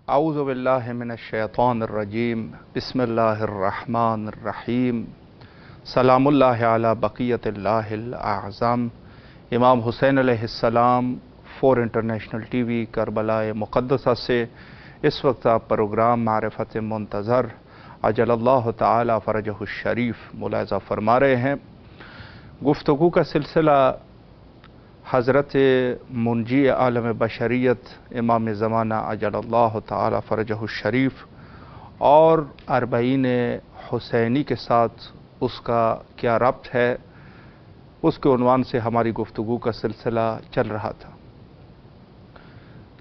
اعوذ باللہ من الشیطان الرجیم بسم اللہ الرحمن الرحیم سلام اللہ علی بقیت اللہ الاعظم امام حسین علیہ السلام 4 انٹرنیشنل ٹی وی کربلا مقدسہ سے اس وقت آپ پروگرام معرفت منتظر عجل اللہ تعالی فرجہ الشریف ملاحظہ فرما رہے ہیں۔ گفتگو کا سلسلہ حضرت منجی عالم بشریت امام زمانہ عجل اللہ تعالی فرجہ الشریف اور 40 حسینی کے ساتھ اس کا کیا ربط ہے، اس کے عنوان سے ہماری گفتگو کا سلسلہ چل رہا تھا۔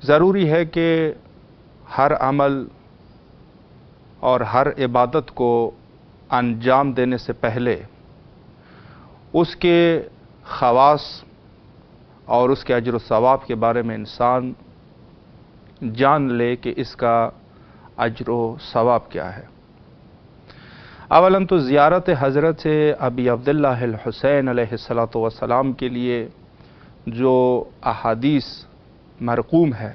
ضروری ہے کہ ہر عمل اور ہر عبادت کو انجام دینے سے پہلے اس کے خواص اور اس کے اجر و ثواب کے بارے میں انسان جان لے کہ اس کا اجر و ثواب کیا ہے۔ اولاً تو زیارت حضرت ابی عبداللہ الحسین علیہ السلام کے لیے جو احادیث مرقوم ہے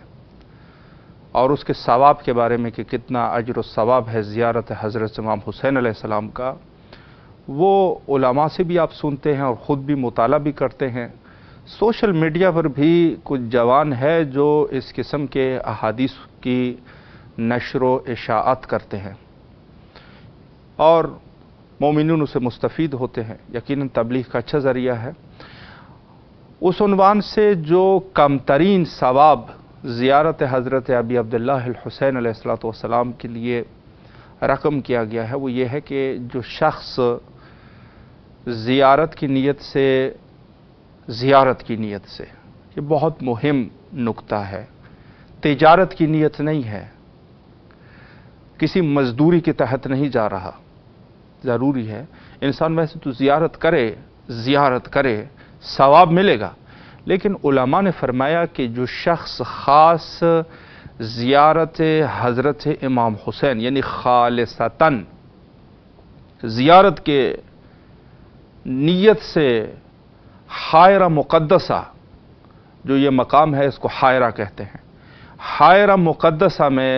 اور اس کے ثواب کے بارے میں کہ کتنا اجر و ثواب ہے زیارت حضرت امام حسین علیہ السلام کا، وہ علماء سے بھی آپ سنتے ہیں اور خود بھی مطالعہ بھی کرتے ہیں۔ سوشل میڈیا پر بھی کچھ جوان ہے جو اس قسم کے احادیث کی نشر و اشاعت کرتے ہیں اور مومنین اسے مستفید ہوتے ہیں، یقیناً تبلیغ کا اچھا ذریعہ ہے۔ اس عنوان سے جو کم ترین ثواب زیارت حضرت ابی عبداللہ الحسین علیہ السلام کے لیے رقم کیا گیا ہے وہ یہ ہے کہ جو شخص زیارت کی نیت سے یہ بہت مہم نکتہ ہے، تجارت کی نیت نہیں ہے، کسی مزدوری کے تحت نہیں جا رہا۔ ضروری ہے انسان ویسے تو زیارت کرے ثواب ملے گا، لیکن علماء نے فرمایا کہ جو شخص خاص زیارت حضرت امام حسین یعنی خالصتاً زیارت کے نیت سے حائرہ مقدسہ، جو یہ مقام ہے اس کو حائرہ کہتے ہیں، حائرہ مقدسہ میں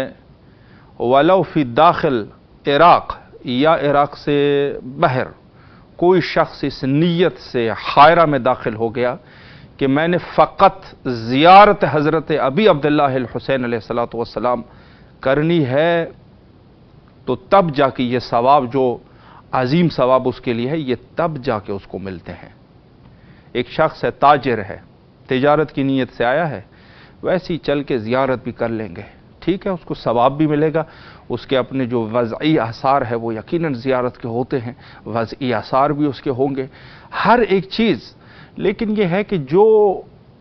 ولو فی داخل عراق یا عراق سے باہر کوئی شخص اس نیت سے حائرہ میں داخل ہو گیا کہ میں نے فقط زیارت حضرت ابی عبداللہ الحسین علیہ السلام کرنی ہے، تو تب جا کے یہ ثواب جو عظیم ثواب اس کے لیے ہے یہ تب جا کے اس کو ملتے ہیں۔ ایک شخص ہے، تاجر ہے، تجارت کی نیت سے آیا ہے، ویسے ہی چل کے زیارت بھی کر لیں گے، ٹھیک ہے، اس کو ثواب بھی ملے گا، اس کے اپنے جو وضعی آثار ہے وہ یقیناً زیارت کے ہوتے ہیں، وضعی آثار بھی اس کے ہوں گے، ہر ایک چیز۔ لیکن یہ ہے کہ جو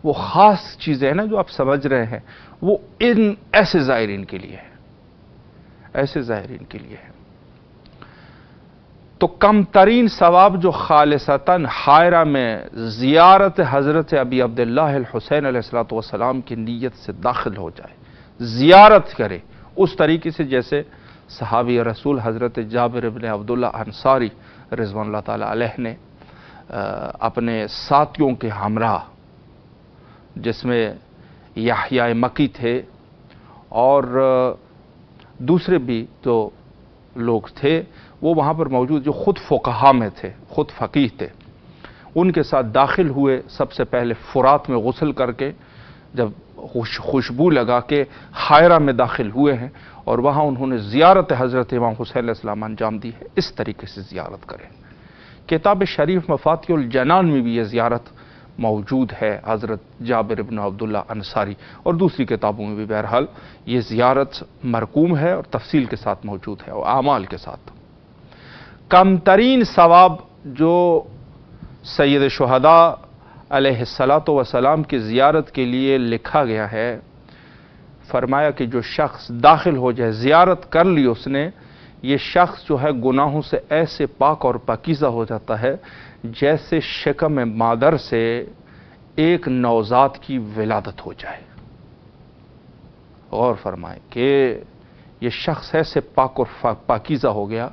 وہ خاص چیزیں ہیں نا جو آپ سمجھ رہے ہیں وہ ایسے زائرین کے لیے ہے، تو کم ترین ثواب جو خالصتاً حائرہ میں زیارت حضرت ابی عبداللہ الحسین علیہ السلام کی نیت سے داخل ہو جائے، زیارت کرے اس طریقے سے جیسے صحابی رسول حضرت جابر بن عبداللہ انصاری رضوان اللہ تعالی علیہ نے اپنے ساتھیوں کے ہمراہ، جس میں یحییٰ مکی تھے اور دوسرے بھی جو لوگ تھے وہ وہاں پر موجود، جو خود فقہا میں تھے، خود فقیہ تھے، ان کے ساتھ داخل ہوئے۔ سب سے پہلے فرات میں غسل کر کے جب خوشبو لگا کے حائرہ میں داخل ہوئے ہیں اور وہاں انہوں نے زیارت حضرت امام حسین علیہ السلام انجام دی ہے۔ اس طریقے سے زیارت کریں۔ کتاب شریف مفاتیح الجنان میں بھی یہ زیارت موجود ہے، حضرت جابر بن عبداللہ انصاری، اور دوسری کتابوں میں بھی بہرحال یہ زیارت مرقوم ہے اور تفصیل کے ساتھ موجود ہے اور اعمال کے ساتھ۔ کم ترین ثواب جو سید شہداء علیہ السلام کی زیارت کے لیے لکھا گیا ہے، فرمایا کہ جو شخص داخل ہو جائے، زیارت کر لی اس نے، یہ شخص جو ہے گناہوں سے ایسے پاک اور پاکیزہ ہو جاتا ہے جیسے شکم مادر سے ایک نوزاد کی ولادت ہو جائے۔ غور فرمائیں کہ یہ شخص ایسے پاک اور پاکیزہ ہو گیا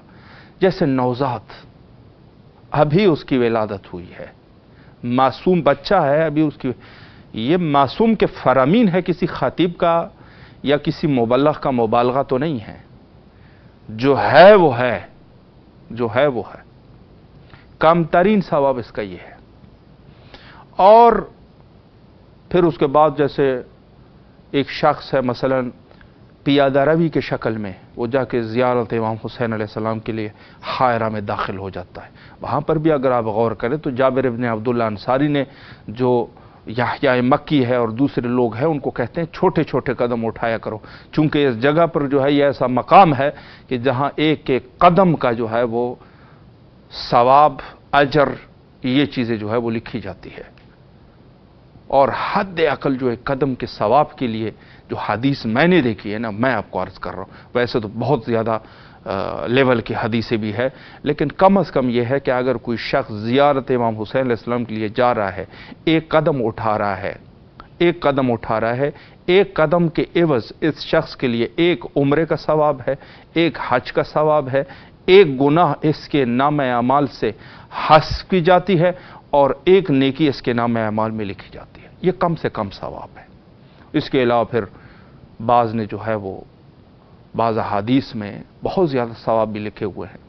جیسے نوزاد، ابھی اس کی ولادت ہوئی ہے، معصوم بچہ ہے ابھی اس کی۔ یہ معصوم کے فرامین ہے کسی خطیب کا या किसी मुबल्लग का मुबालगा तो नहीं है, जो है वो है, जो है वो है। कम तरीन सवाब इसका ये है। और फिर उसके बाद जैसे एक शख्स है मसलन पियादा रवी के शक्ल में वो जाके ज़ियारत इमाम हुसैन अलैहिस्सलाम के लिए हायरा में दाखिल हो जाता है। वहाँ पर भी अगर आप गौर करें तो जाबिर इब्न अब्दुल्लाह अंसारी ने, जो याह्या मक्की है और दूसरे लोग हैं, उनको कहते हैं छोटे छोटे कदम उठाया करो, चूंकि इस जगह पर जो है ये ऐसा मकाम है कि जहाँ एक एक कदम का जो है वो सवाब, अजर, ये चीज़ें जो है वो लिखी जाती है। और हद अकल जो है कदम के सवाब के लिए जो हदीस मैंने देखी है ना, मैं आपको अर्ज कर रहा हूँ, वैसे तो बहुत ज़्यादा लेवल की हदीसें भी है, लेकिन कम अज़ कम यह है कि अगर कोई शख्स ज़ियारत इमाम हुसैन अलैहिस्सलाम के लिए जा रहा है, एक कदम उठा रहा है, एक कदम उठा रहा है, एक कदम के एवज इस शख्स के लिए एक उम्रे का सवाब है, एक हज का सवाब है, एक गुनाह इसके नाम अमाल से हस्फ की जाती है और एक नेकी इसके नाम अमाल में लिखी जाती है। ये कम से कम सवाब है। इसके अलावा फिर बाज़ ने जो है वो बाज़ अहादीस में बहुत ज़्यादा सवाब भी लिखे हुए हैं।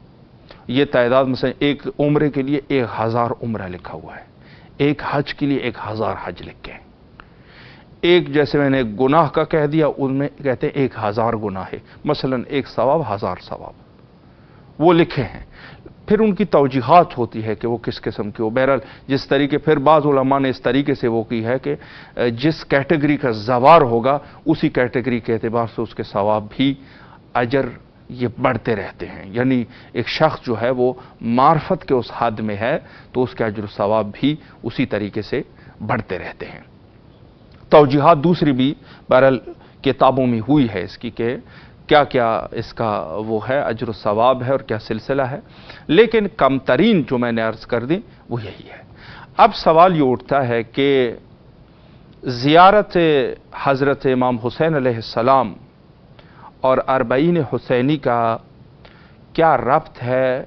ये तादाद में से एक उम्रे के लिए 1000 उम्रा लिखा हुआ है, एक हज के लिए 1000 हज लिखे हैं। एक जैसे मैंने गुनाह का कह दिया, उनमें कहते हैं 1000 गुनाह है, मसलन एक सवाब 1000 सवाब वो लिखे हैं। फिर उनकी तौजीहात होती है कि वो किस किस्म की हो। बहरहाल जिस तरीके, फिर बाज़ उलमा ने इस तरीके से वो की है कि जिस कैटेगरी का ज़वार होगा उसी कैटेगरी के एतबार से उसके सवाब भी, अजर, ये बढ़ते रहते हैं। यानी एक शख्स जो है वो मार्फत के उस हद में है तो उसके अजर सवाब भी उसी तरीके से बढ़ते रहते हैं। तौजीहात दूसरी भी बहरहाल किताबों में हुई है इसकी कि क्या क्या इसका वो है, अजर सवाब है और क्या सिलसिला है, लेकिन कम तरीन जो मैंने अर्ज कर दी वो यही है। अब सवाल ये उठता है कि ज़ियारत हज़रत इमाम हुसैन अलैहिस्सलाम और अरबईन हुसैनी का क्या रब्त है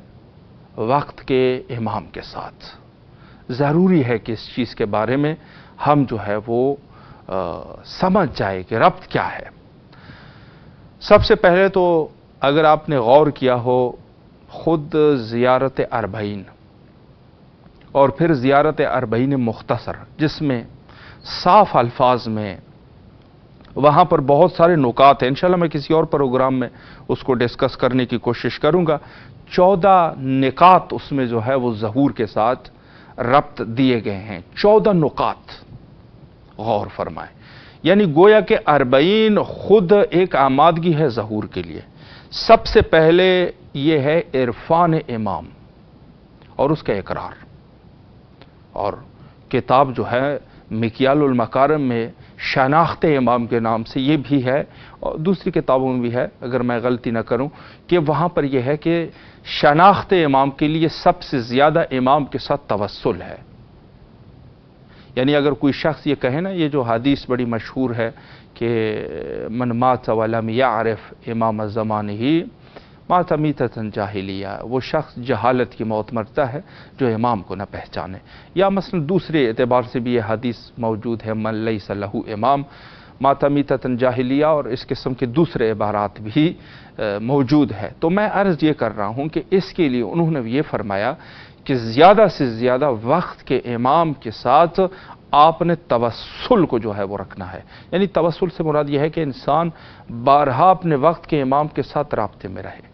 वक्त के इमाम के साथ। ज़रूरी है कि इस चीज़ के बारे में हम जो है वो समझ जाए कि रब्त क्या है। सबसे पहले तो अगर आपने गौर किया हो, खुद ज़ियारत अरबईन और फिर ज़ियारत अरबईन मुख्तसर, जिसमें साफ अल्फाज में वहाँ पर बहुत सारे नुकात हैं, इंशाल्लाह मैं किसी और प्रोग्राम में उसको डिस्कस करने की कोशिश करूँगा। 14 निकात उसमें जो है वो ज़हूर के साथ रब्त दिए गए हैं। 14 नुकात गौर फरमाएं। यानी गोया के अरबईन खुद एक आमादगी है ज़हूर के लिए। सबसे पहले यह है इरफान इमाम और उसका इकरार। और किताब जो है मिकियालुल मकारिम में शनाख्त इमाम के नाम से ये भी है, और दूसरी किताबों में भी है अगर मैं गलती ना करूं, कि वहां पर यह है कि शनाख्त इमाम के लिए सबसे ज्यादा इमाम के साथ तवस्सुल है। यानी अगर कोई शख्स ये कहे ना, ये जो हदीस बड़ी मशहूर है कि मन मात वलम यारिफ इमाम ज़मानिही मात मीततन जाहिलिया, वो शख्स जहालत की मौत मरता है जो इमाम को न पहचाने। या मसलन दूसरे एतबार से भी ये हदीस मौजूद है, मन लैसा लहू इमाम मात मीततन जाहिलिया, और इस किस्म के दूसरे इबारात भी मौजूद है। तो मैं अर्ज़ ये कर रहा हूँ कि इसके लिए उन्होंने ये फरमाया कि ज़्यादा से ज़्यादा वक्त के इमाम के साथ आपने तवस्सुल को जो है वो रखना है। यानी तवस्सुल से मुराद यह है कि इंसान बारहा अपने वक्त के इमाम के साथ राब्ते में रहे,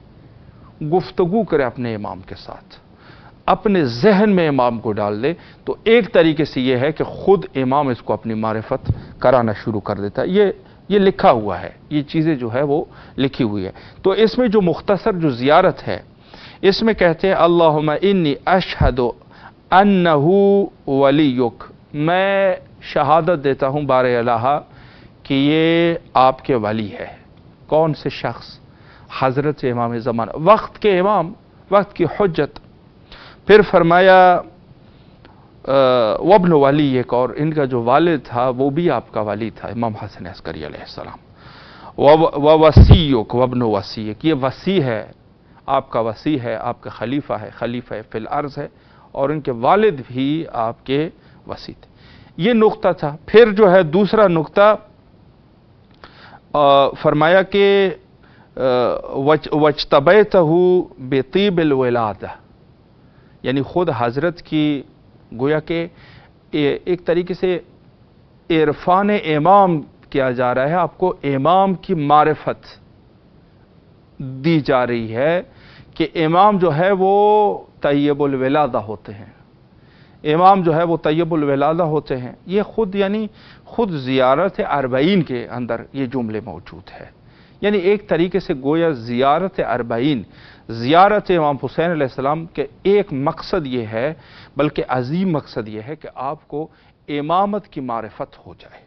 गुफ्तगू करे अपने इमाम के साथ, अपने जहन में इमाम को डाल दे। तो एक तरीके से यह है कि खुद इमाम इसको अपनी मारिफत कराना शुरू कर देता है। ये लिखा हुआ है, ये चीज़ें जो है वो लिखी हुई है। तो इसमें जो मुख्तसर जो ज़ियारत है, इसमें कहते हैं अल्लाहुम्मा इन्नी अशहदु अन्नहु वलियुक, मैं शहादत देता हूँ बारे अल्लाह कि ये आपके वली है। कौन से शख्स? हज़रत इमाम ज़माना, वक्त के इमाम, वक्त की हुज्जत। फिर फरमाया वब्न वली एक, और इनका जो वालिद था वो भी आपका वली था, इमाम हसन अस्करी अलैहिस्सलाम। व वसीयुक वब्न वसीयक, ये वसी है, आपका वसी है, आपका खलीफा है, खलीफा फिल अर्ज़ है, और इनके वालिद भी आपके वसी थे। ये नुक्ता था। फिर जो है दूसरा नुक्ता, फरमाया कि वजतबैतहू बेतीबिल वलादा, यानी खुद हजरत की गोया के एक तरीके से इरफान इमाम किया जा रहा है, आपको इमाम की मारिफत दी जा रही है कि इमाम जो है वो तैयबुल वलादा होते हैं, इमाम जो है वो तैयबुल वलादा होते हैं। ये खुद यानी खुद ज़ियारत अरबईन के अंदर ये जुमले मौजूद है। यानी एक तरीके से गोया ज़ियारत अरबईन, ज़ियारत इमाम हुसैन अलैहिस्सलाम के एक मकसद ये है, बल्कि अजीम मकसद ये है कि आपको इमामत की मारिफत हो जाए।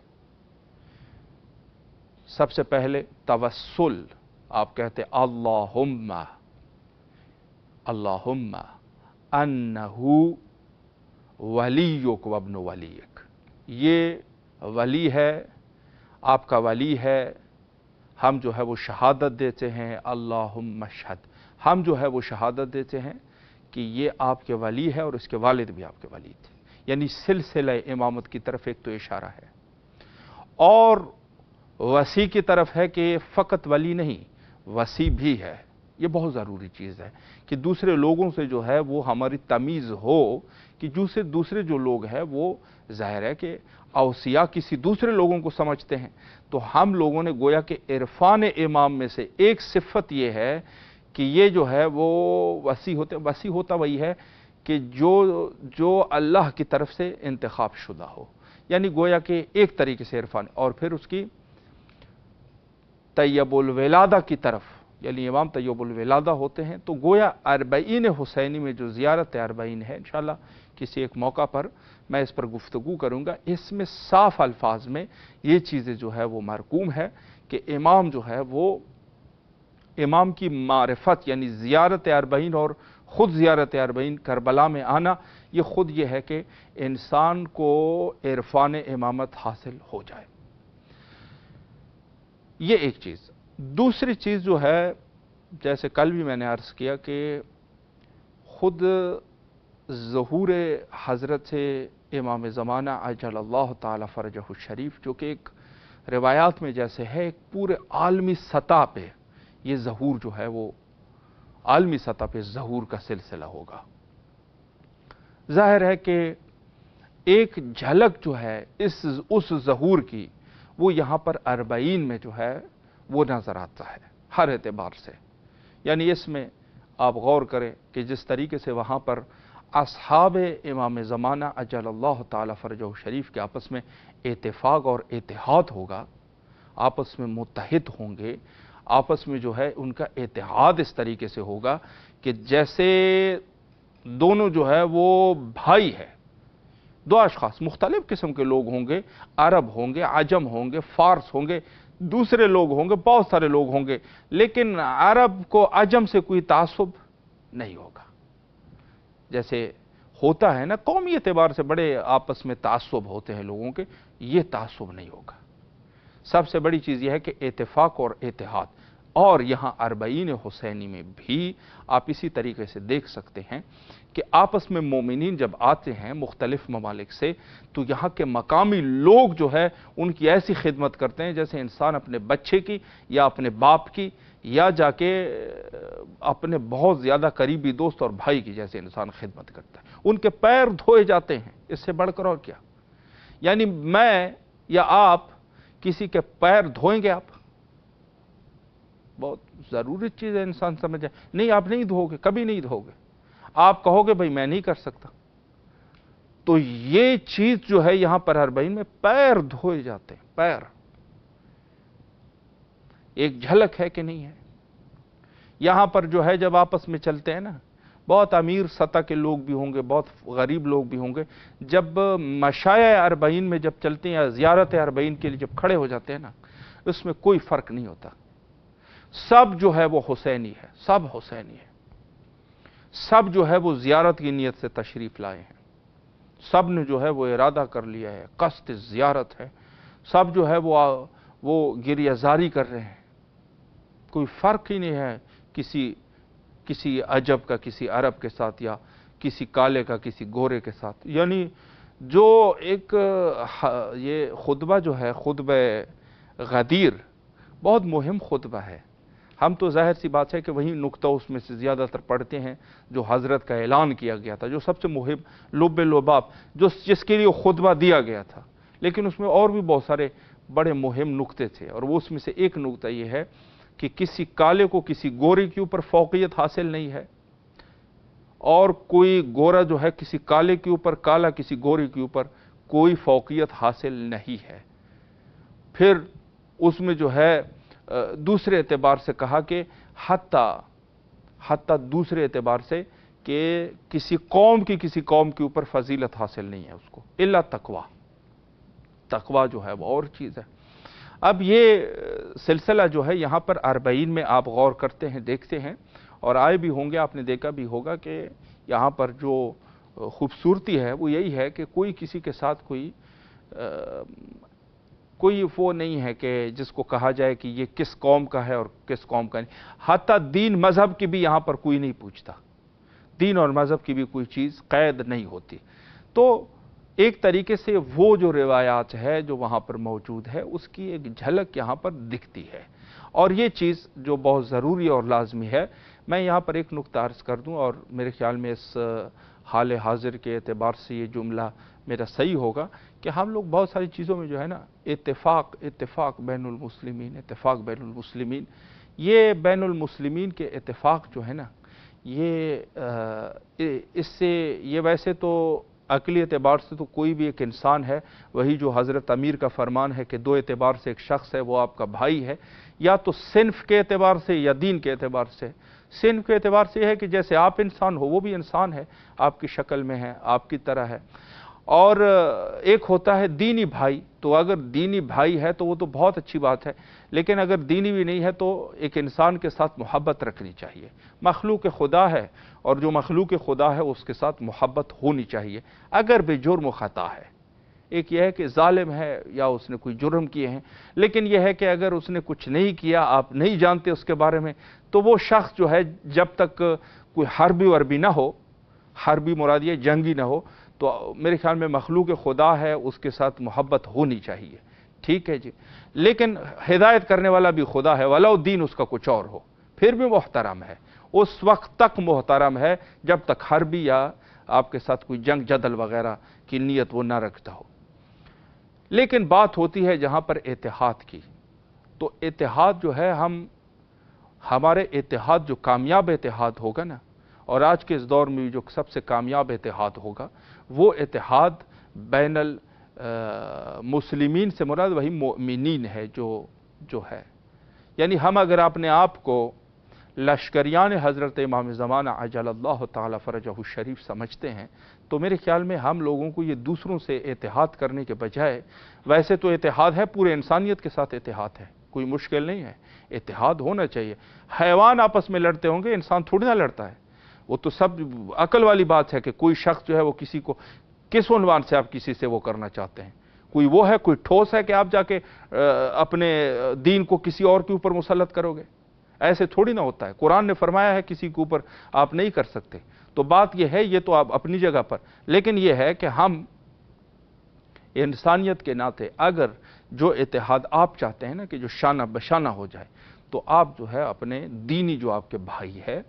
सबसे पहले तवस्सुल, आप कहते अल्लाहुम्मा अल्लाहुम्मा अन्नहु वलियुक वब्नु वलियक, ये वली है, आपका वली है, हम जो है वो शहादत देते हैं, अल्लाहुम्मा शहद, हम जो है वो शहादत देते हैं कि ये आपके वली है और इसके वालिद भी आपके वली थे। यानी सिलसिला इमामत की तरफ एक तो इशारा है, और वसी की तरफ है कि फ़कत वली नहीं, वसी भी है। ये बहुत ज़रूरी चीज़ है कि दूसरे लोगों से जो है वो हमारी तमीज़ हो, कि दूसरे जो लोग हैं वो ज़ाहिर है कि औसिया किसी दूसरे लोगों को समझते हैं। तो हम लोगों ने गोया कि इरफान इमाम में से एक सिफत ये है कि ये जो है वो वसी होता वही है कि जो अल्लाह की तरफ से इंतखाब शुदा हो, यानी गोया कि एक तरीके से इरफान, और फिर उसकी तैयबुल वलादा की तरफ, यानी इमाम तैयबुल वलादा होते हैं। तो गोया अरबईन हुसैनी में जो ज़ियारत अरबईन है, इंशाअल्लाह किसी एक मौका पर मैं इस पर गुफ्तगू करूँगा। इसमें साफ अल्फाज में ये चीज़ें जो है वो मरकूम है कि इमाम जो है वो इमाम की मारिफत, यानी ज़ियारत अरबईन और ख़ुद ज़ियारत अरबईन करबला में आना, ये ख़ुद ये है कि इंसान को इरफान इमामत हासिल हो जाए। ये एक चीज़। दूसरी चीज़ जो है, जैसे कल भी मैंने अर्ज़ किया कि ख़ुद ज़हूर हज़रत इमाम ज़माना अजलल्लाहु ताला फ़रजहु शरीफ, जो कि एक रिवायात में जैसे है एक पूरे आलमी सतह पे ये ज़हूर जो है वो आलमी सतह पे ज़हूर का सिलसिला होगा। ज़ाहिर है कि एक झलक जो है उस ज़हूर की, वो यहाँ पर अरबईन में जो है वो नज़र आता है हर एतबार से। यानी इसमें आप गौर करें कि जिस तरीके से वहाँ पर असहाब इमाम ज़माना अजलल्लाहु ताला फ़रजहु शरीफ के आपस में इत्तेफाक और इत्तेहाद होगा, आपस में मुत्तहिद होंगे, आपस में जो है उनका इत्तेहाद इस तरीके से होगा कि जैसे दोनों जो है वो भाई है। दो अशख़ास मुख्तलिफ किस्म के लोग होंगे, अरब होंगे, अजम होंगे, फ़ारस होंगे, दूसरे लोग होंगे, बहुत सारे लोग होंगे, लेकिन अरब को अजम से कोई तासुब नहीं होगा। जैसे होता है ना कौमी एतबार से बड़े आपस में तासुब होते हैं लोगों के, ये तासुब नहीं होगा। सबसे बड़ी चीज़ यह है कि इत्तेफाक और इत्तेहाद। और यहाँ अरबईन हुसैनी में भी आप इसी तरीके से देख सकते हैं कि आपस में मोमिनीन जब आते हैं मुख्तलिफ ममालिक से, तो यहाँ के मकामी लोग जो है उनकी ऐसी खिदमत करते हैं जैसे इंसान अपने बच्चे की या अपने बाप की या जाके अपने बहुत ज़्यादा करीबी दोस्त और भाई की जैसे इंसान खिदमत करता है। उनके पैर धोए जाते हैं, इससे बढ़कर और क्या। यानी मैं या आप किसी के पैर धोएंगे, आप बहुत ज़रूरी चीज़ है इंसान समझ जाए। नहीं, आप नहीं धोगे, कभी नहीं धोगे, आप कहोगे भाई मैं नहीं कर सकता। तो ये चीज़ जो है यहां पर अरबईन में पैर धोए जाते हैं, पैर। एक झलक है कि नहीं है। यहां पर जो है जब आपस में चलते हैं ना, बहुत अमीर सतह के लोग भी होंगे, बहुत गरीब लोग भी होंगे, जब मशाए अरबईन में जब चलते हैं या ज़ियारत अरबईन के लिए जब खड़े हो जाते हैं ना, उसमें कोई फ़र्क नहीं होता। सब जो है वो हुसैनी है, सब हुसैनी है, सब जो है वो ज़ियारत की नीयत से तशरीफ़ लाए हैं, सब ने जो है वो इरादा कर लिया है, क़स्द ज़ियारत है, सब जो है वो गिरियाज़ारी कर रहे हैं। कोई फ़र्क ही नहीं है किसी अजब का किसी अरब के साथ या किसी काले का किसी गोरे के साथ। यानी जो एक ये खुतबा जो है खुतबा गदीर, बहुत मुहिम खुतबा है। हम तो ज़ाहिर सी बात है कि वही नुक्ता उसमें से ज़्यादातर पढ़ते हैं जो हज़रत का ऐलान किया गया था, जो सबसे मुहिम लुब लुबाब, जो जिसके लिए खुतबा दिया गया था। लेकिन उसमें और भी बहुत सारे बड़े मुहिम नुक्ते थे, और वो उसमें से एक नुक्ता ये है कि किसी काले को किसी गोरे के ऊपर फौकियत हासिल नहीं है, और कोई गोरा जो है किसी काले के ऊपर, काला किसी गोरे के ऊपर कोई फौकियत हासिल नहीं है। फिर उसमें जो है दूसरे एतबार से कहा कि हत्ता दूसरे एतबार से कि किसी कौम के ऊपर फजीलत हासिल नहीं है उसको, इल्ला तकवा जो है वो और चीज़ है। अब ये सिलसिला जो है यहाँ पर 40 में आप गौर करते हैं, देखते हैं, और आए भी होंगे, आपने देखा भी होगा कि यहाँ पर जो खूबसूरती है वो यही है कि कोई किसी के साथ कोई वो नहीं है कि जिसको कहा जाए कि ये किस कौम का है और किस कौम का नहीं। हत्ता दीन मजहब की भी यहाँ पर कोई नहीं पूछता, दीन और मजहब की भी कोई चीज़ कैद नहीं होती। तो एक तरीके से वो जो रिवायात है जो वहाँ पर मौजूद है उसकी एक झलक यहाँ पर दिखती है, और ये चीज़ जो बहुत ज़रूरी और लाजमी है। मैं यहाँ पर एक नुक्ता अर्ज़ कर दूँ, और मेरे ख्याल में इस हाल हाजिर के एतबार से ये जुमला मेरा सही होगा कि हम लोग बहुत सारी चीज़ों में जो है ना इत्तेफाक बैनुल मुस्लिमीन, इत्तेफाक बैनुल मुस्लिमीन, ये बैनुल मुस्लिमीन के इत्तेफाक जो है ना, ये इससे ये वैसे तो अकली एतबार से तो कोई भी एक इंसान है, वही जो हज़रत अमीर का फरमान है कि दो एतबार से एक शख्स है वो आपका भाई है, या तो सिन्फ के एतबार से या दीन के एतबार से। सिन्फ के एतबार से है कि जैसे आप इंसान हो वो भी इंसान है, आपकी शक्ल में है, आपकी तरह है। और एक होता है दीनी भाई, तो अगर दीनी भाई है तो वो तो बहुत अच्छी बात है, लेकिन अगर दीनी भी नहीं है तो एक इंसान के साथ मोहब्बत रखनी चाहिए। मखलूक खुदा है, और जो मखलूक खुदा है उसके साथ मोहब्बत होनी चाहिए, अगर बेजुर्म खता है। एक यह है कि जालिम है या उसने कोई जुर्म किए हैं, लेकिन यह है कि अगर उसने कुछ नहीं किया, आप नहीं जानते उसके बारे में, तो वो शख्स जो है जब तक कोई हरबी वरबी ना हो, हरबी मुराद ये जंगी ना हो, तो मेरे ख्याल में मखलूक खुदा है उसके साथ मोहब्बत होनी चाहिए। ठीक है जी, लेकिन हिदायत करने वाला भी खुदा है, वलाउ दीन उसका कुछ और हो, फिर भी मोहतरम है, उस वक्त तक मोहतरम है जब तक हरबी या आपके साथ कोई जंग जदल वगैरह की नीयत वो ना रखता हो। लेकिन बात होती है जहां पर इत्तेहाद की, तो इत्तेहाद जो है, हमारे इत्तेहाद जो कामयाब इत्तेहाद होगा ना, और आज के इस दौर में जो सबसे कामयाब इत्तेहाद होगा वो इत्तेहाद बैनल मुस्लिमीन से मुराद वही मोमिनीन है जो है। यानी हम अगर अपने आप को लश्करियान हज़रत इमाम ज़माना अजलल्लाहु ताला फ़रजहु शरीफ समझते हैं, तो मेरे ख्याल में हम लोगों को ये दूसरों से इत्तेहाद करने के बजाय, वैसे तो इत्तेहाद है, पूरे इंसानियत के साथ इत्तेहाद है, कोई मुश्किल नहीं है, इत्तेहाद होना चाहिए। हैवान आपस में लड़ते होंगे, इंसान थोड़ी ना लड़ता है, वो तो सब अकल वाली बात है कि कोई शख्स जो है वो किसी को किस उन्वान से आप किसी से वो करना चाहते हैं। कोई वो है, कोई ठोस है कि आप जाके अपने दीन को किसी और के ऊपर मुसल्लत करोगे, ऐसे थोड़ी ना होता है। कुरान ने फरमाया है किसी के ऊपर आप नहीं कर सकते। तो बात यह है, ये तो आप अपनी जगह पर, लेकिन यह है कि हम इंसानियत के नाते अगर जो इत्तेहाद आप चाहते हैं ना कि जो शाना बशाना हो जाए, तो आप जो है अपने दीनी जो आपके भाई है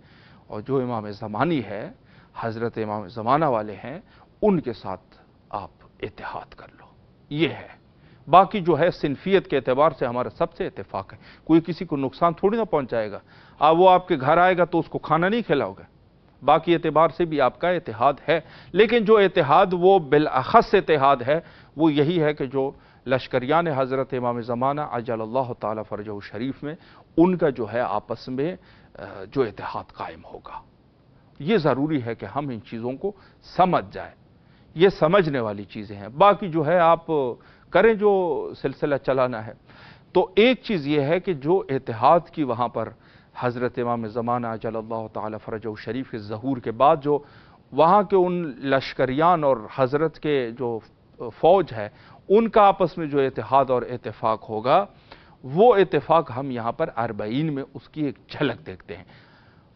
और जो इमाम ज़मानी है, हज़रत इमाम ज़माना वाले हैं, उनके साथ आप इत्तेहाद कर लो, ये है। बाकी जो है सिनफियत के एतबार से हमारा सबसे इत्तेफाक है, कोई किसी को नुकसान थोड़ी ना पहुंचाएगा। वो आपके घर आएगा तो उसको खाना नहीं खिलाओगे, बाकी एतबार से भी आपका इत्तेहाद है। लेकिन जो इत्तेहाद वो बिलअख़स इत्तेहाद है वो यही है कि जो लश्करियान हज़रत इमाम ज़माना अजलल्लाहु ताला फ़रजहु शरीफ में उनका जो है आपस में जो इत्तेहाद कायम होगा। ये ज़रूरी है कि हम इन चीज़ों को समझ जाए, ये समझने वाली चीज़ें हैं। बाकी जो है आप करें जो सिलसिला चलाना है। तो एक चीज़ ये है कि जो इत्तेहाद की वहाँ पर हज़रत इमाम ज़माना अजलल्लाहु ताला फ़रजहु शरीफ के ज़हूर के बाद जो वहाँ के उन लश्करियान और हज़रत के जो फ़ौज है उनका आपस में जो इत्तेहाद और इत्तेफाक होगा, वो इत्तेफाक हम यहाँ पर 40 में उसकी एक झलक देखते हैं।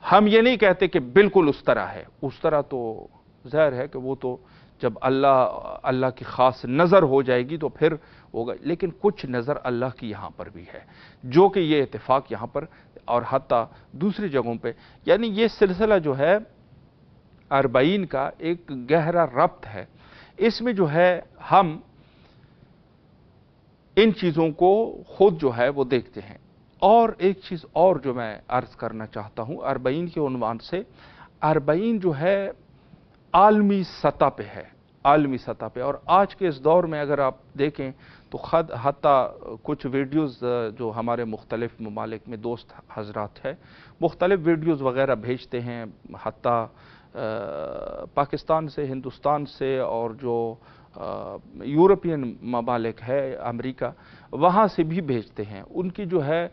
हम ये नहीं कहते कि बिल्कुल उस तरह है, उस तरह तो ज़ाहिर है कि वो तो जब अल्लाह की ख़ास नज़र हो जाएगी तो फिर ہوگا، لیکن کچھ نظر اللہ کی یہاں پر بھی ہے، جو کہ یہ اتفاق یہاں پر اور حتیٰ دوسری جگہوں پہ، یعنی یہ سلسلہ جو ہے 40 کا ایک گہرا ربط ہے۔ اس میں جو ہے ہم ان چیزوں کو خود جو ہے وہ دیکھتے ہیں۔ اور ایک چیز اور جو میں عرض کرنا چاہتا ہوں 40 کے عنوان سے، 40 جو ہے عالمی سطح پہ ہے، عالمی سطح پہ، اور آج کے اس دور میں اگر آپ دیکھیں تو حتیٰ کچھ ویڈیوز جو ہمارے مختلف ممالک میں دوست حضرات ہیں مختلف ویڈیوز وغیرہ بھیجتے ہیں، حتیٰ پاکستان سے، ہندوستان سے، اور جو یورپین ممالک ہے، امریکہ، وہاں سے بھی بھیجتے ہیں۔ ان کی جو ہے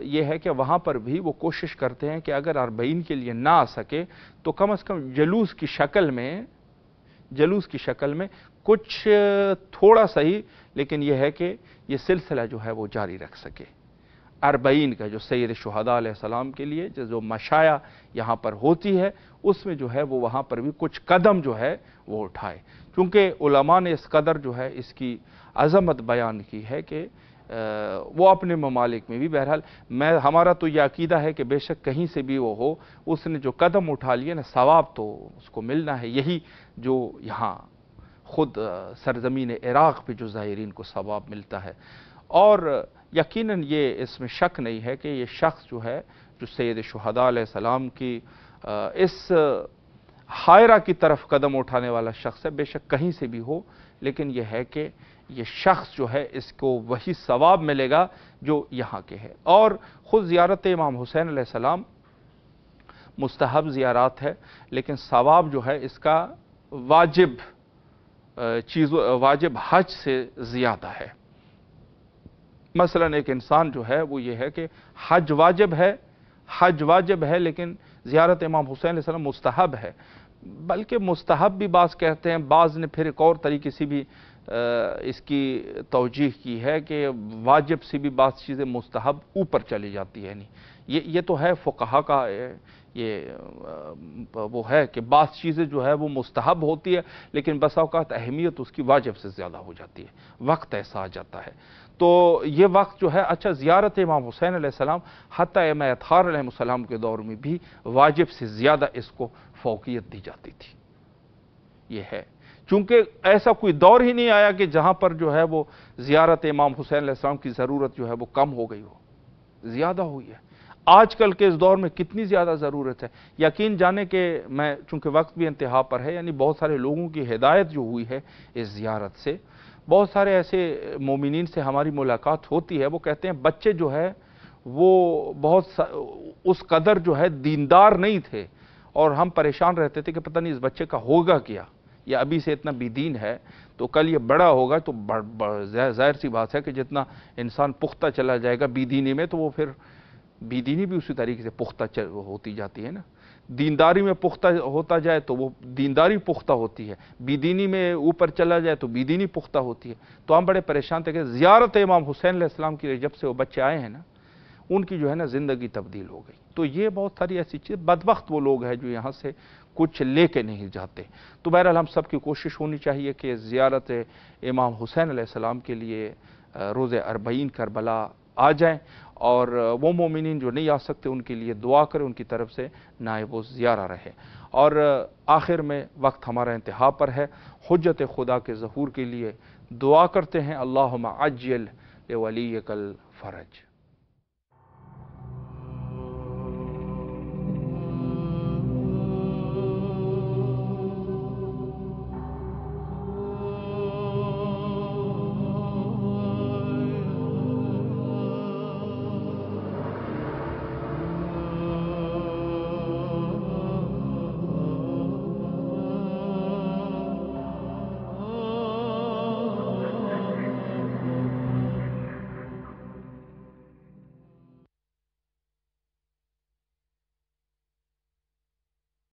یہ ہے کہ وہاں پر بھی وہ کوشش کرتے ہیں کہ اگر 40 کے لیے نہ آ سکے تو کم از کم جلوس کی شکل میں کچھ تھوڑا صحیح، لیکن یہ ہے کہ یہ سلسلہ جو ہے وہ جاری رکھ سکے 40 کا، جو سید شہداء علیہ السلام کے لیے جو مشایا یہاں پر ہوتی ہے، اس میں جو ہے وہ وہاں پر بھی کچھ قدم جو ہے وہ اٹھائے، کیونکہ علماء نے اس قدر جو ہے اس کی عظمت بیان کی ہے کہ وہ اپنے ممالک میں بھی، بہرحال ہمارا تو یہ عقیدہ ہے کہ بے شک کہیں سے بھی وہ ہو، اس نے جو قدم اٹھا لیے نا، ثواب تو اس کو ملنا ہے، یہی جو یہاں خود سرزمین عراق پہ جو زائرین کو ثواب ملتا ہے۔ اور یقیناً یہ اس میں شک نہیں ہے کہ یہ شخص جو ہے جو سید شہداء علیہ السلام کی اس حائرہ کی طرف قدم اٹھانے والا شخص ہے، بے شک کہیں سے بھی ہو، لیکن یہ ہے کہ یہ شخص جو ہے اس کو وہی ثواب ملے گا جو یہاں کے ہے۔ اور خود زیارت امام حسین علیہ السلام مستحب زیارات ہے، لیکن ثواب جو ہے اس کا واجب حج سے زیادہ ہے۔ مثلا ایک انسان جو ہے وہ یہ ہے کہ حج واجب ہے لیکن زیارت امام حسین علیہ السلام مستحب ہے، بلکہ مستحب بھی بعض کہتے ہیں، بعض نے پھر ایک اور طریقے سے بھی اس کی توجیح کی ہے کہ واجب سے بھی بعض چیزیں مستحب اوپر چلی جاتی ہے، یہ تو ہے فقہا کا یہ وہ ہے کہ بعض چیزیں جو ہے وہ مستحب ہوتی ہے، لیکن بسا اوقات اہمیت اس کی واجب سے زیادہ ہو جاتی ہے، وقت ایسا آ جاتا ہے۔ تو یہ وقت جو ہے، اچھا زیارت امام حسین علیہ السلام حتیٰ امام اطہار علیہ السلام کے دور میں بھی واجب سے زیادہ اس کو فوقیت دی جاتی تھی، یہ ہے، چونکہ ایسا کوئی دور ہی نہیں آیا کہ جہاں پر جو ہے وہ زیارت امام حسین علیہ السلام کی ضرورت جو ہے وہ کم ہو گئی ہو، زیادہ ہوئی ہے۔ آج کل کے اس دور میں کتنی زیادہ ضرورت ہے، یقین جانے کہ میں چونکہ وقت بھی انتہا پر ہے، یعنی بہت سارے لوگوں کی ہدایت جو ہوئی ہے اس زیارت سے، بہت سارے ایسے مومنین سے ہماری ملاقات ہوتی ہے، وہ کہتے ہیں بچے جو ہے وہ بہت اس قدر جو ہے دیندار نہیں تھے، اور ہم پریشان رہتے تھے کہ پتہ نہیں اس بچے کا ہوگا کیا، یا ابھی سے اتنا بے دین ہے تو کل یہ بڑا ہوگا تو ظاہر سی بات ہے کہ جتنا انسان پختہ چلا جائے گا بے دینی میں، تو وہ پھر بے دینی بھی اسی طریقے سے پختہ ہوتی جاتی ہے نا، دینداری میں پختہ ہوتا جائے تو وہ دینداری پختہ ہوتی ہے، بے دینی میں اوپر چلا جائے تو بے دینی پختہ ہوتی ہے۔ تو ہم بڑے پریشان تھے کہ زیارت امام حسین علیہ السلام کی جب سے وہ بچے آئے ہیں نا، ان کی جو ہے نا زندگی تبدیل ہو گئی۔ تو یہ بہت ساری ایسی چیز، بدبخت وہ لوگ ہیں جو یہاں سے کچھ لے کے نہیں جاتے۔ تو بہرحال ہم سب کی کوشش ہونی چاہیے کہ زیارت امام حسین علیہ السلام کے لیے روز 40 کربلا آ جائیں، اور وہ مومنین جو نہیں آ سکتے ان کے لیے دعا کریں، ان کی طرف سے نائب و زیارہ رہے۔ اور آخر میں وقت ہمارا انتہا پر ہے، حجت خدا کے ظہور کے لیے دعا کرتے ہیں، اللہم عجل لولیک الفرج۔